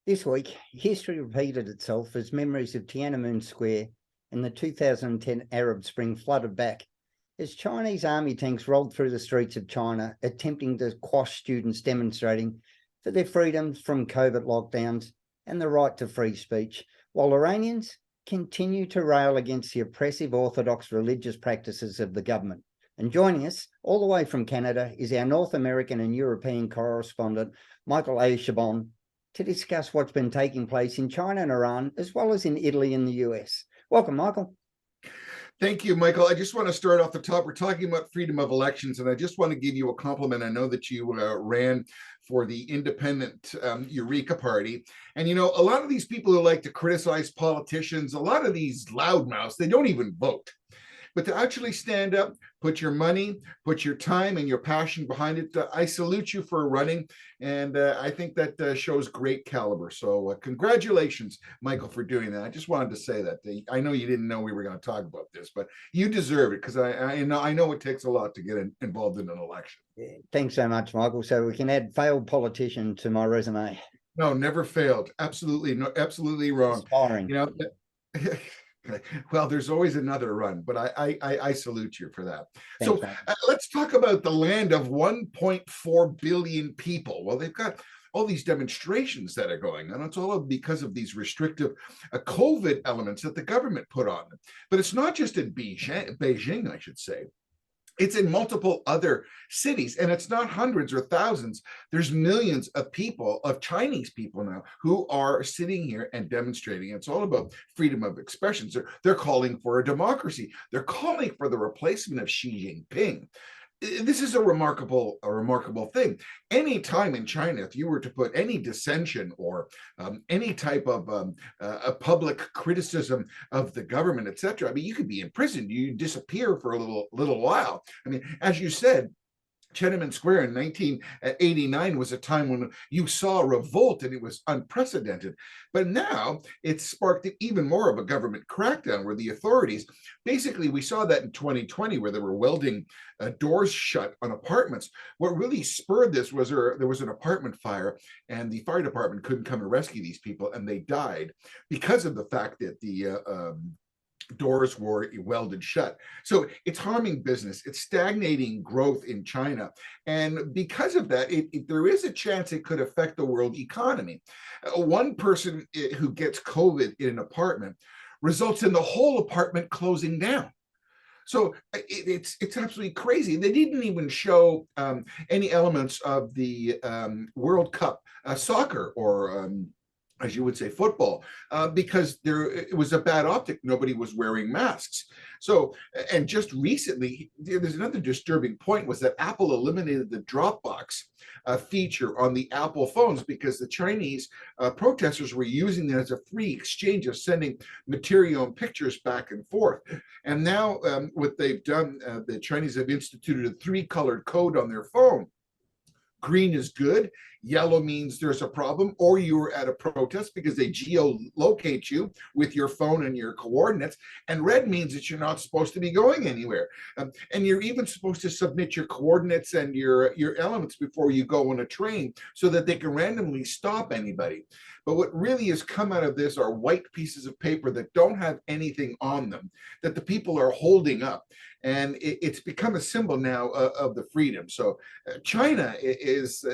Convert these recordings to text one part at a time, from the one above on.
This week, history repeated itself as memories of Tianamen Square and the 2010 Arab Spring flooded back as Chinese army tanks rolled through the streets of China, attempting to quash students demonstrating for their freedoms from COVID lockdowns and the right to free speech, while Iranians continue to rail against the oppressive orthodox religious practices of the government. And joining us all the way from Canada is our North American and European correspondent, Michael A. Chabon, to discuss what's been taking place in China and Iran, as well as in Italy and the US. Welcome, Michael. Thank you, Michael. I just want to start off the top. We're talking about freedom of elections, and I just want to give you a compliment. I know that you ran for the independent Eureka Party. And, you know, a lot of these people who like to criticize politicians, a lot of these loudmouths, they don't even vote. But to actually stand up, put your money, put your time and your passion behind it, I salute you for running. And I think that shows great caliber. So congratulations, Michael, for doing that. I just wanted to say that. I know you didn't know we were going to talk about this, but you deserve it because I know it takes a lot to get involved in an election. Thanks so much, Michael. So we can add failed politician to my resume. No, never failed. Absolutely. No, absolutely wrong. Inspiring. You know, well, there's always another run, but I salute you for that. Thanks, so let's talk about the land of 1.4 billion people. Well, they've got all these demonstrations that are going on. It's all because of these restrictive COVID elements that the government put on them. But it's not just in Beijing, I should say. It's in multiple other cities, and it's not hundreds or thousands. There's millions of people, of Chinese people now, who are sitting here and demonstrating. It's all about freedom of expression. They're calling for a democracy. They're calling for the replacement of Xi Jinping. This is a remarkable thing. Any time in China, if you were to put any dissension or any type of a public criticism of the government, etc., I mean, you could be imprisoned. You disappear for a little while. I mean, as you said, Tianamen Square in 1989 was a time when you saw a revolt and it was unprecedented. But now it's sparked even more of a government crackdown where the authorities, basically we saw that in 2020 where they were welding doors shut on apartments. What really spurred this was there was an apartment fire and the fire department couldn't come and rescue these people and they died because of the fact that the doors were welded shut. So it's harming business. It's stagnating growth in China. And because of that, there is a chance it could affect the world economy. One person who gets COVID in an apartment results in the whole apartment closing down. So it's absolutely crazy. They didn't even show any elements of the World Cup soccer or as you would say, football, because it was a bad optic. Nobody was wearing masks. So, and just recently, there's another disturbing point was that Apple eliminated the Dropbox feature on the Apple phones because the Chinese protesters were using it as a free exchange of sending material and pictures back and forth. And now what they've done, the Chinese have instituted a 3-colored code on their phone. Green is good, yellow means there's a problem, or you were at a protest because they geolocate you with your phone and your coordinates, and red means that you're not supposed to be going anywhere. And you're even supposed to submit your coordinates and your elements before you go on a train so that they can randomly stop anybody. But what really has come out of this are white pieces of paper that don't have anything on them, that the people are holding up. And it's become a symbol now of the freedom. So China is,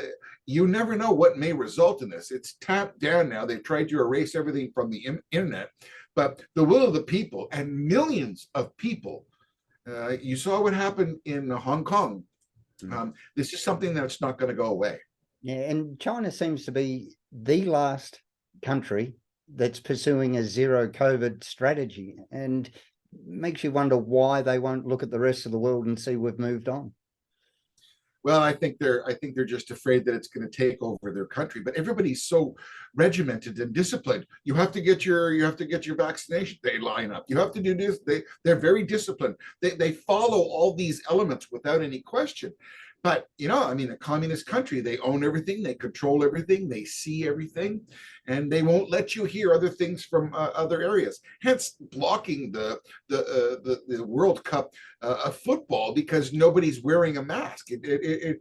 you never know what may result in this. It's tapped down now. They've tried to erase everything from the internet, but the will of the people and millions of people, you saw what happened in Hong Kong. This is something that's not going to go away. Yeah, and China seems to be the last country that's pursuing a zero COVID strategy, and makes you wonder why they won't look at the rest of the world and see we've moved on. Well, I think they're just afraid that it's going to take over their country. But everybody's so regimented and disciplined. You have to get your vaccination. They line up. You have to do this. They're very disciplined. They follow all these elements without any question. But, I mean, a communist country, they own everything, they control everything, they see everything, and they won't let you hear other things from other areas. Hence, blocking the World Cup of football because nobody's wearing a mask. It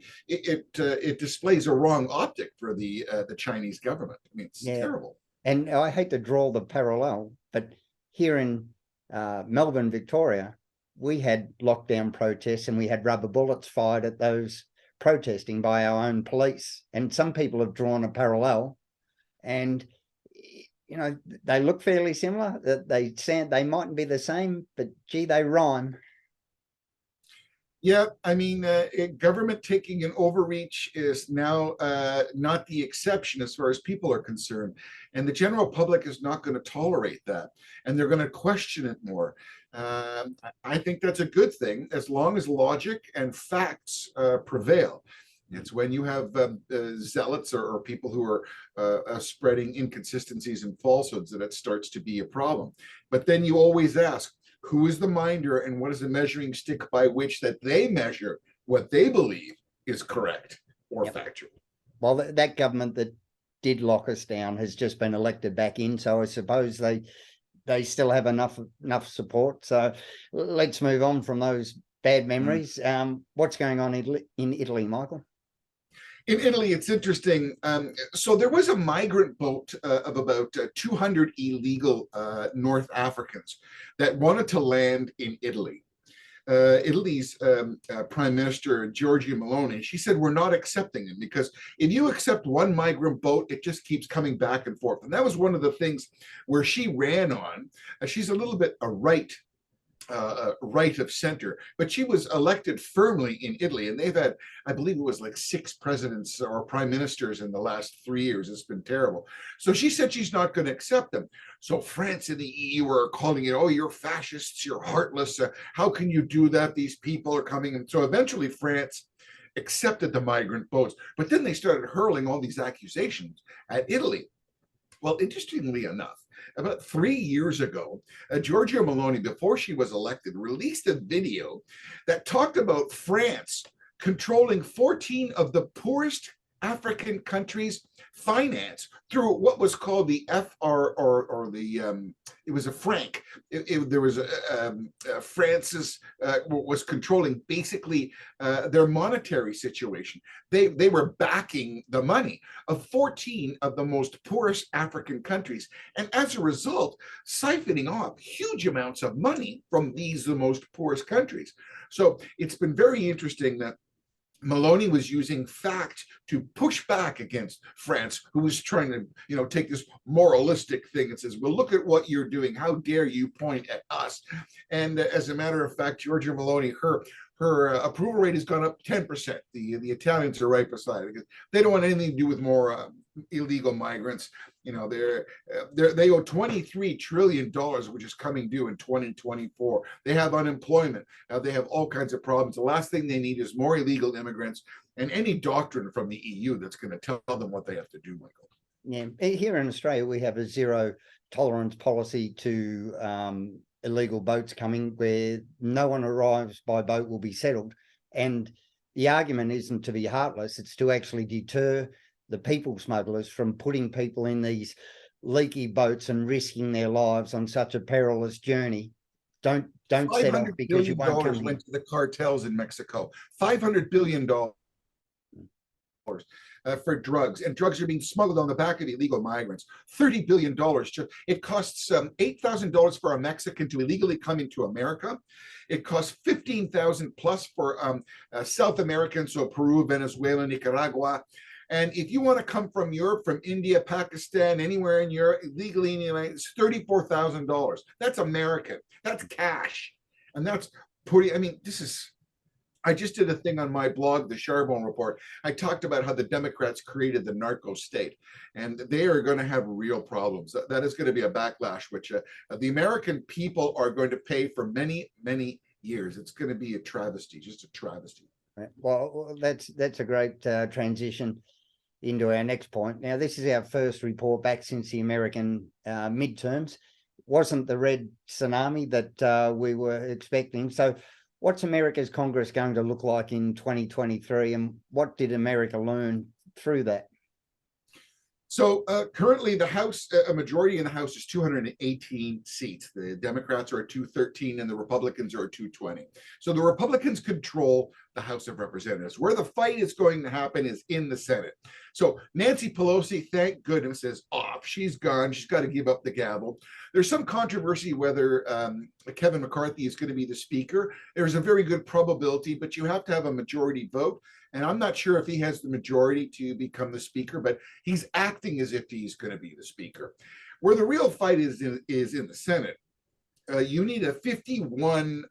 displays a wrong optic for the Chinese government. I mean, it's terrible. And I hate to draw the parallel, but here in Melbourne, Victoria, we had lockdown protests and we had rubber bullets fired at those protesting by our own police. And some people have drawn a parallel, and they look fairly similar. They mightn't be the same, but gee, they rhyme. Yeah, I mean, government taking an overreach is now not the exception as far as people are concerned. And the general public is not going to tolerate that. And they're going to question it more. I think that's a good thing, as long as logic and facts prevail. It's when you have zealots or people who are spreading inconsistencies and falsehoods that it starts to be a problem. But then you always ask, who is the minder and what is the measuring stick by which that they measure what they believe is correct or factual? Well, that government that did lock us down has just been elected back in, so I suppose they still have enough support. So let's move on from those bad memories. What's going on in Italy, Michael? In Italy, it's interesting. So there was a migrant boat of about 200 illegal North Africans that wanted to land in Italy. Italy's Prime Minister, Giorgia Meloni, she said, we're not accepting them because if you accept one migrant boat, it just keeps coming back and forth. And that was one of the things where she ran on. She's a little bit a right of center, but she was elected firmly in Italy, and they've had, I believe it was like 6 presidents or prime ministers in the last 3 years. It's been terrible. So she said she's not going to accept them. So France and the EU are calling it, oh, you're fascists, you're heartless. How can you do that? These people are coming. And so eventually France accepted the migrant boats, but then they started hurling all these accusations at Italy. Well, interestingly enough, about 3 years ago, Giorgia Meloni, before she was elected, released a video that talked about France controlling 14 of the poorest African countries' finance through what was called the it was a franc. There was France's was controlling basically their monetary situation. They were backing the money of 14 of the most poorest African countries, and as a result, siphoning off huge amounts of money from the most poorest countries. So it's been very interesting that Meloni was using fact to push back against France, who was trying to, take this moralistic thing and says, well, look at what you're doing. How dare you point at us? And as a matter of fact, Giorgia Meloni, her approval rate has gone up 10%. The Italians are right beside it because they don't want anything to do with more illegal migrants. They owe $23 trillion, which is coming due in 2024. They have unemployment. They have all kinds of problems. The last thing they need is more illegal immigrants and any doctrine from the EU that's going to tell them what they have to do, Michael. Yeah, here in Australia, we have a zero tolerance policy to illegal boats coming, where no one arrives by boat will be settled. And the argument isn't to be heartless, it's to actually deter the people smugglers from putting people in these leaky boats and risking their lives on such a perilous journey. Don't set off because you won't come went to the cartels in Mexico. $500 billion for drugs, and drugs are being smuggled on the back of illegal migrants. $30 billion. It costs $8,000 for a Mexican to illegally come into America. It costs $15,000 plus for South Americans, so Peru, Venezuela, Nicaragua. And if you want to come from Europe, from India, Pakistan, anywhere in Europe, illegally in the United States, $34,000. That's American. That's cash. And that's I just did a thing on my blog, the Charbon Report. I talked about how the Democrats created the narco state, and they are going to have real problems. That is going to be a backlash, which the American people are going to pay for many, many years. It's going to be a travesty, just a travesty. Right. Well, that's a great transition into our next point. Now, this is our first report back since the American midterms. Wasn't the red tsunami that we were expecting. So What's America's Congress going to look like in 2023, and what did America learn through that? So currently the House, a majority in the House is 218 seats. The Democrats are at 213 and the Republicans are at 220. So the Republicans control the House of Representatives. Where the fight is going to happen is in the Senate. So Nancy Pelosi, thank goodness, is off. She's gone. She's got to give up the gavel. There's some controversy whether Kevin McCarthy is going to be the speaker. There's a very good probability, but you have to have a majority vote. And I'm not sure if he has the majority to become the speaker, but he's acting as if he's going to be the speaker. Where the real fight is in the Senate. You need a 51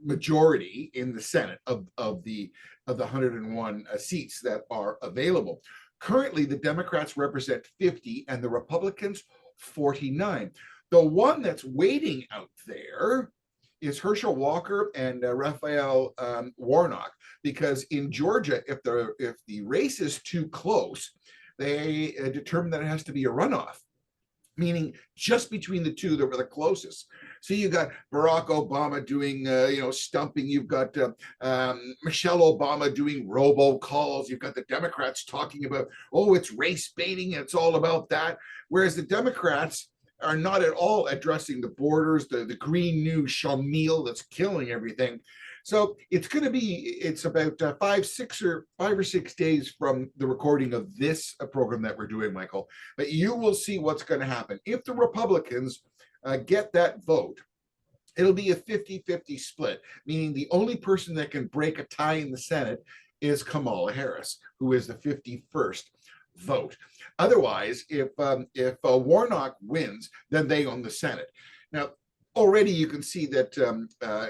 majority in the Senate of the 101 seats that are available. Currently, the Democrats represent 50 and the Republicans 49. The one that's waiting out there is Herschel Walker and Raphael Warnock, because in Georgia, if the race is too close, they determine that it has to be a runoff, meaning just between the two that were the closest. So you got Barack Obama doing, stumping. You've got Michelle Obama doing robocalls. You've got the Democrats talking about, oh, it's race baiting. It's all about that. Whereas the Democrats are not at all addressing the borders, the green new shamil that's killing everything. So it's about 5 or 6 days from the recording of this program that we're doing, Michael. But you will see what's going to happen. If the Republicans get that vote, it'll be a 50-50 split, meaning the only person that can break a tie in the Senate is Kamala Harris, who is the 51st vote. Otherwise, if Warnock wins, then they own the Senate. Now, already you can see that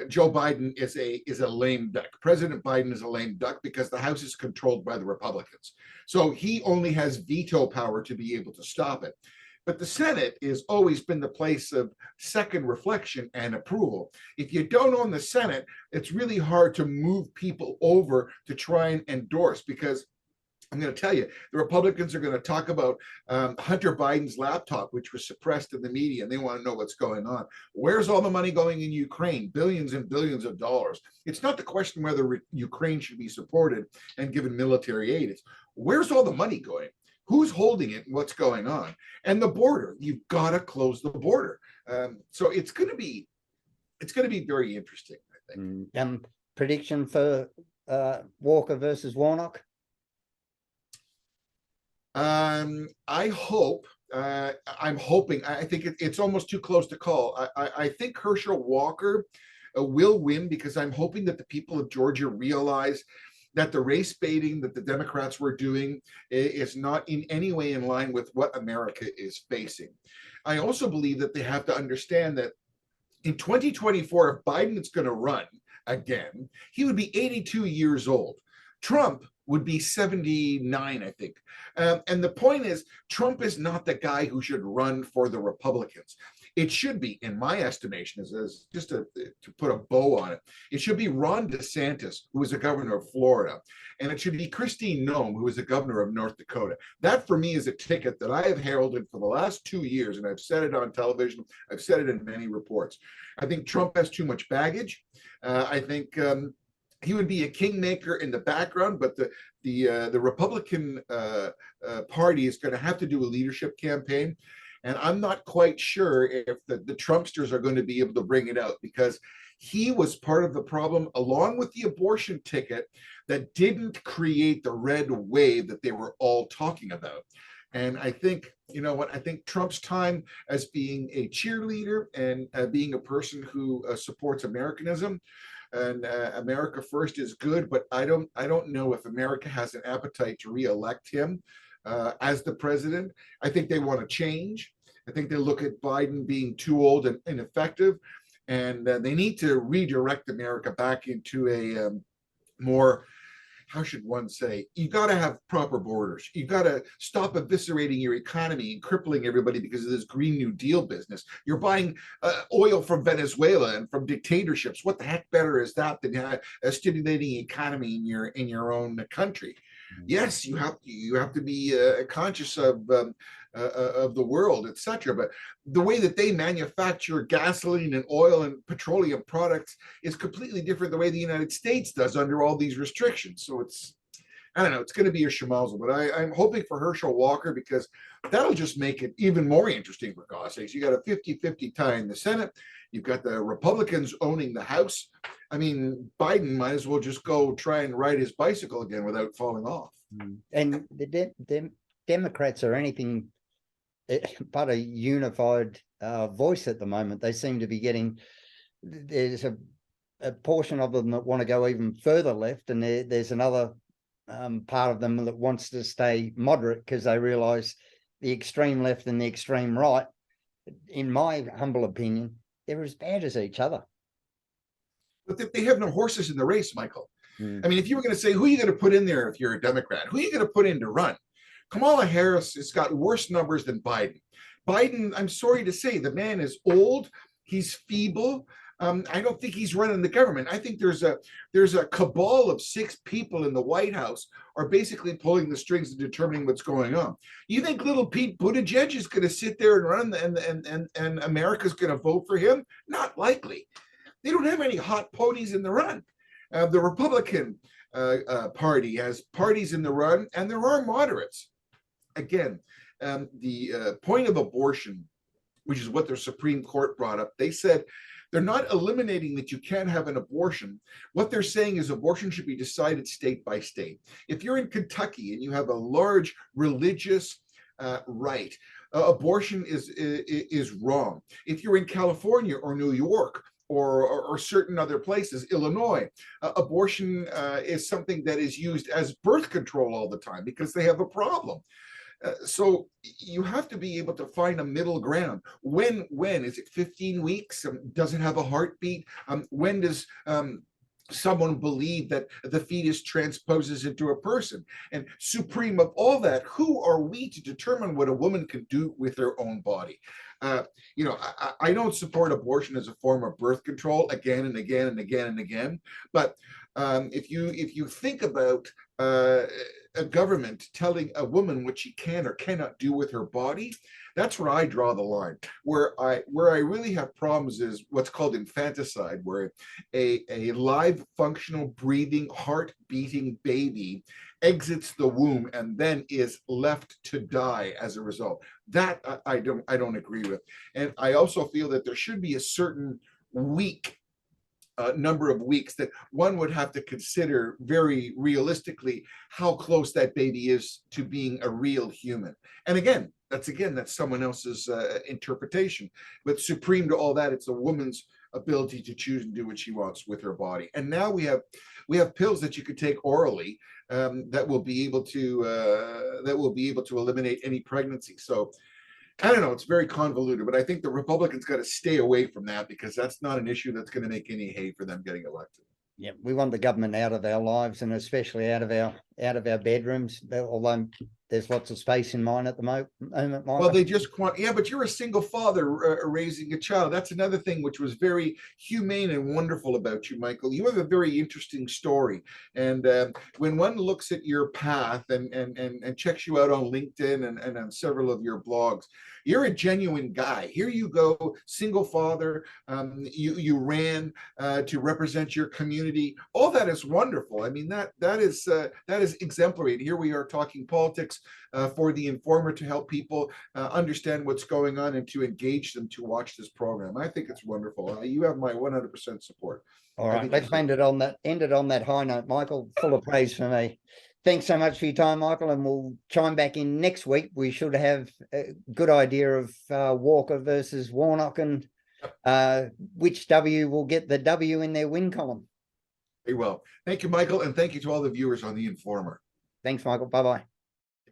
Joe Biden is a lame duck. President Biden is a lame duck because the House is controlled by the Republicans. So he only has veto power to be able to stop it. But the Senate has always been the place of second reflection and approval. If you don't own the Senate, it's really hard to move people over to try and endorse, because I'm going to tell you, the Republicans are going to talk about Hunter Biden's laptop, which was suppressed in the media, and they want to know what's going on. Where's all the money going in Ukraine? Billions and billions of dollars. It's not the question whether Ukraine should be supported and given military aid. It's where's all the money going? Who's holding it and what's going on? And the border. You've got to close the border. So it's going to be very interesting, I think. Prediction for Walker versus Warnock? I hope, I'm hoping, I think it's almost too close to call. I think Herschel Walker will win, because I'm hoping that the people of Georgia realize that the race baiting that the Democrats were doing is not in any way in line with what America is facing. I also believe that they have to understand that in 2024, if Biden is going to run again, he would be 82 years old. Trump would be 79, I think. And the point is, Trump is not the guy who should run for the Republicans. It should be, in my estimation, as just to put a bow on it, it should be Ron DeSantis, who is the governor of Florida, and it should be Kristi Noem, who is the governor of North Dakota. That, for me, is a ticket that I have heralded for the last 2 years, and I've said it on television. I've said it in many reports. I think Trump has too much baggage. I think he would be a kingmaker in the background, but the Republican Party is going to have to do a leadership campaign. And I'm not quite sure if the Trumpsters are going to be able to bring it out, because he was part of the problem, along with the abortion ticket, that didn't create the red wave that they were all talking about. And I think, you know what, I think Trump's time as being a cheerleader and being a person who supports Americanism and America first is good, but I don't know if America has an appetite to reelect him as the president. I think they want to change. I think they look at Biden being too old and ineffective, and they need to redirect America back into a more, how should one say, you got to have proper borders. You got to stop eviscerating your economy and crippling everybody because of this Green New Deal business. You're buying oil from Venezuela and from dictatorships. What the heck better is that than stimulating the economy in your own country? Yes, you have to be conscious of the world, etc. But the way that they manufacture gasoline and oil and petroleum products is completely different the way the United States does under all these restrictions. So it's, I don't know, it's going to be a schmozzle, but I'm hoping for Herschel Walker, because that'll just make it even more interesting for God's sakes. You got a 50-50 tie in the Senate. You've got the Republicans owning the House. I mean, Biden might as well just go try and ride his bicycle again without falling off. And the Democrats are anything but a unified voice at the moment. They seem to be getting, there's a portion of them that want to go even further left, and there's another part of them that wants to stay moderate because they realize the extreme left and the extreme right, in my humble opinion, they're as bad as each other. But they have no horses in the race, Michael. I mean, if you were going to say, who are you going to put in there if you're a Democrat? Who are you going to put in to run? Kamala Harris has got worse numbers than Biden. Biden, I'm sorry to say, the man is old. He's feeble. I don't think he's running the government. I think there's a cabal of 6 people in the White House are basically pulling the strings and determining what's going on. You think little Pete Buttigieg is going to sit there and run and America's going to vote for him? Not likely. They don't have any hot ponies in the run. The Republican Party has parties in the run, and there are moderates. Again, the point of abortion, which is what their Supreme Court brought up, they said they're not eliminating that you can't have an abortion. What they're saying is abortion should be decided state by state. If you're in Kentucky and you have a large religious right, abortion is wrong. If you're in California or New York, or certain other places, Illinois, abortion is something that is used as birth control all the time because they have a problem. So you have to be able to find a middle ground. When is it 15 weeks? Does it have a heartbeat? When does someone believe that the fetus transposes into a person? And supreme of all that, who are we to determine what a woman can do with her own body? You know, I don't support abortion as a form of birth control again and again and again and again. But if you think about a government telling a woman what she can or cannot do with her body, that's where I draw the line. Where I really have problems is what's called infanticide, where a live, functional, breathing, heart beating baby exits the womb and then is left to die as a result. That I don't agree with. And I also feel that there should be a certain number of weeks that one would have to consider very realistically how close that baby is to being a real human. And again, that's someone else's interpretation. But supreme to all that, it's a woman's ability to choose and do what she wants with her body. And now we have pills that you could take orally that will be able to eliminate any pregnancy. So I don't know, it's very convoluted, but I think the Republicans got to stay away from that because that's not an issue that's going to make any hay for them getting elected. Yeah, we want the government out of our lives, and especially out of our bedrooms. Although there's lots of space in mine at the moment. Well, they just but you're a single father raising a child. That's another thing which was very humane and wonderful about you, Michael. You have a very interesting story, and when one looks at your path and checks you out on LinkedIn and on several of your blogs, you're a genuine guy. Here you go, single father. You ran to represent your community. All that is wonderful. I mean, that is exemplary. And here we are talking politics for the Informer to help people understand what's going on and to engage them to watch this program. I think it's wonderful. You have my 100% support. All right, let's end it on that high note, Michael. Full of praise for me. Thanks so much for your time, Michael, and we'll chime back in next week. We should have a good idea of Walker versus Warnock and which W will get the W in their win column. Very well. Thank you, Michael, and thank you to all the viewers on The Informer. Thanks, Michael. Bye-bye.